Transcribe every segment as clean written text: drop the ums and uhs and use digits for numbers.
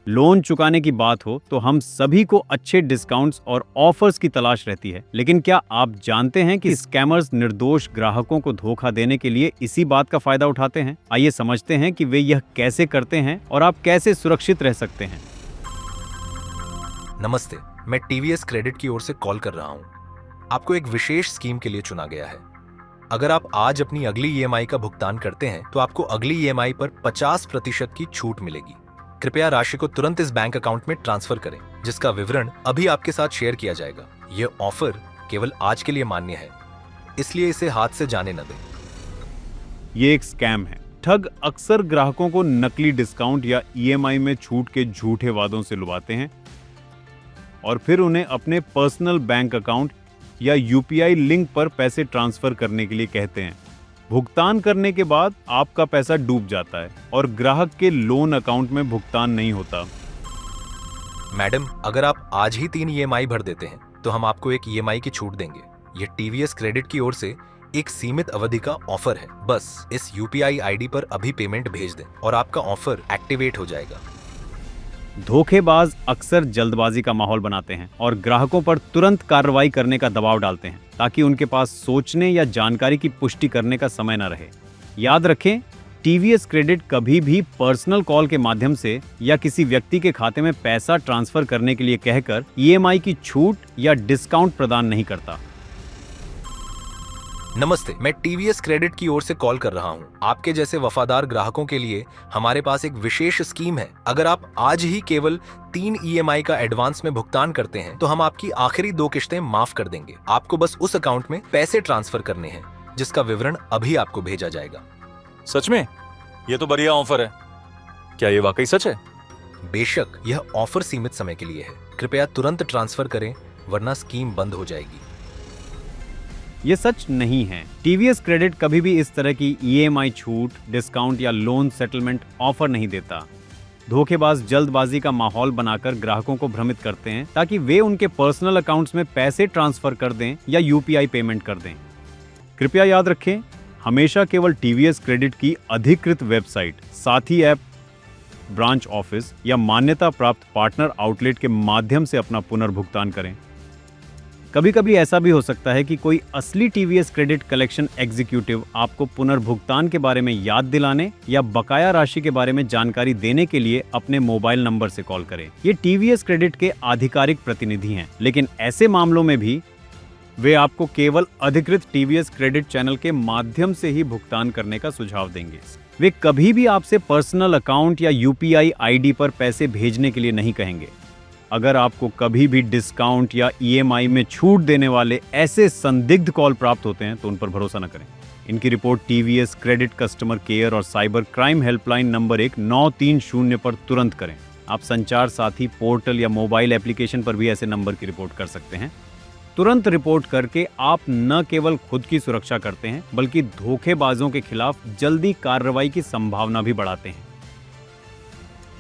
Loan चुकाने की बात हो तो हम सभी को अच्छे डिस्काउंट्स और ऑफर्स की तलाश रहती है, लेकिन क्या आप जानते हैं कि स्कैमर्स निर्दोष ग्राहकों को धोखा देने के लिए इसी बात का फायदा उठाते हैं। आइए समझते हैं कि वे यह कैसे करते हैं और आप कैसे सुरक्षित रह सकते हैं। नमस्ते, मैं टीवीएस क्रेडिट की ओर से कॉल कर रहा हूँ। आपको एक विशेष स्कीम के लिए चुना गया है। अगर आप आज अपनी अगली ईएमआई का भुगतान करते हैं तो आपको अगली ईएमआई पर 50% की छूट मिलेगी। कृपया राशि को तुरंत इस बैंक अकाउंट में ट्रांसफर करें, जिसका विवरण अभी आपके साथ शेयर किया जाएगा। यह ऑफर केवल आज के लिए मान्य है, इसलिए इसे हाथ से जाने न दें। ये एक स्कैम है। ठग अक्सर ग्राहकों को नकली डिस्काउंट या ईएमआई में छूट के झूठे वादों से लुभाते हैं और फिर उन्हें अपने पर्सनल बैंक अकाउंट या यूपीआई लिंक पर पैसे ट्रांसफर करने के लिए कहते हैं। भुगतान करने के बाद आपका पैसा डूब जाता है और ग्राहक के लोन अकाउंट में भुगतान नहीं होता। मैडम, अगर आप आज ही 3 ईएमआई भर देते हैं तो हम आपको एक ईएमआई की छूट देंगे। यह टीवीएस क्रेडिट की ओर से एक सीमित अवधि का ऑफर है। बस इस यूपीआई आईडी पर अभी पेमेंट भेज दें और आपका ऑफर एक्टिवेट हो जाएगा। धोखेबाज अक्सर जल्दबाजी का माहौल बनाते हैं और ग्राहकों पर तुरंत कार्रवाई करने का दबाव डालते हैं ताकि उनके पास सोचने या जानकारी की पुष्टि करने का समय न रहे। याद रखें, टीवीएस क्रेडिट कभी भी पर्सनल कॉल के माध्यम से या किसी व्यक्ति के खाते में पैसा ट्रांसफर करने के लिए कहकर ईएमआई की छूट या डिस्काउंट प्रदान नहीं करता। नमस्ते, मैं टीवीएस क्रेडिट की ओर से कॉल कर रहा हूं। आपके जैसे वफादार ग्राहकों के लिए हमारे पास एक विशेष स्कीम है। अगर आप आज ही केवल 3 ईएमआई का एडवांस में भुगतान करते हैं तो हम आपकी आखिरी 2 किश्तें माफ कर देंगे। आपको बस उस अकाउंट में पैसे ट्रांसफर करने हैं, जिसका विवरण अभी आपको भेजा जाएगा। सच में? ये तो बढ़िया ऑफर है। क्या ये वाकई सच है? बेशक, यह ऑफर सीमित समय के लिए है। कृपया तुरंत ट्रांसफर करें, वरना स्कीम बंद हो जाएगी। ये सच नहीं है। टीवीएस क्रेडिट कभी भी इस तरह की ईएमआई छूट, डिस्काउंट या लोन सेटलमेंट ऑफर नहीं देता। धोखेबाज जल्दबाजी का माहौल बनाकर ग्राहकों को भ्रमित करते हैं ताकि वे उनके पर्सनल अकाउंट्स में पैसे ट्रांसफर कर दें या यूपीआई पेमेंट कर दें। कृपया याद रखें, हमेशा केवल टीवीएस क्रेडिट की अधिकृत वेबसाइट, साथी ऐप, ब्रांच ऑफिस या मान्यता प्राप्त पार्टनर आउटलेट के माध्यम से अपना पुनर्भुगतान करें। कभी कभी ऐसा भी हो सकता है कि कोई असली टीवीएस क्रेडिट कलेक्शन एग्जीक्यूटिव आपको पुनर्भुगतान के बारे में याद दिलाने या बकाया राशि के बारे में जानकारी देने के लिए अपने मोबाइल नंबर से कॉल करे। ये टीवीएस क्रेडिट के आधिकारिक प्रतिनिधि हैं, लेकिन ऐसे मामलों में भी वे आपको केवल अधिकृत टीवीएस क्रेडिट चैनल के माध्यम से ही भुगतान करने का सुझाव देंगे। वे कभी भी आपसे पर्सनल अकाउंट या यूपीआई आईडी पर पैसे भेजने के लिए नहीं कहेंगे। अगर आपको कभी भी डिस्काउंट या ईएमआई में छूट देने वाले ऐसे संदिग्ध कॉल प्राप्त होते हैं तो उन पर भरोसा न करें। इनकी report TVS credit customer care और साइबर क्राइम हेल्पलाइन नंबर 1930 पर तुरंत करें। आप संचार साथी पोर्टल या मोबाइल एप्लीकेशन पर भी ऐसे नंबर की रिपोर्ट कर सकते हैं। तुरंत रिपोर्ट करके आप न केवल खुद की सुरक्षा करते हैं, बल्कि धोखेबाजों के खिलाफ जल्दी कार्रवाई की संभावना भी बढ़ाते हैं।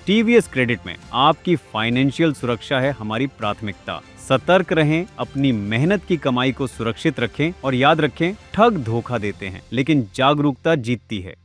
टीवीएस क्रेडिट में आपकी फाइनेंशियल सुरक्षा है हमारी प्राथमिकता। सतर्क रहें, अपनी मेहनत की कमाई को सुरक्षित रखें और याद रखें, ठग धोखा देते हैं, लेकिन जागरूकता जीतती है।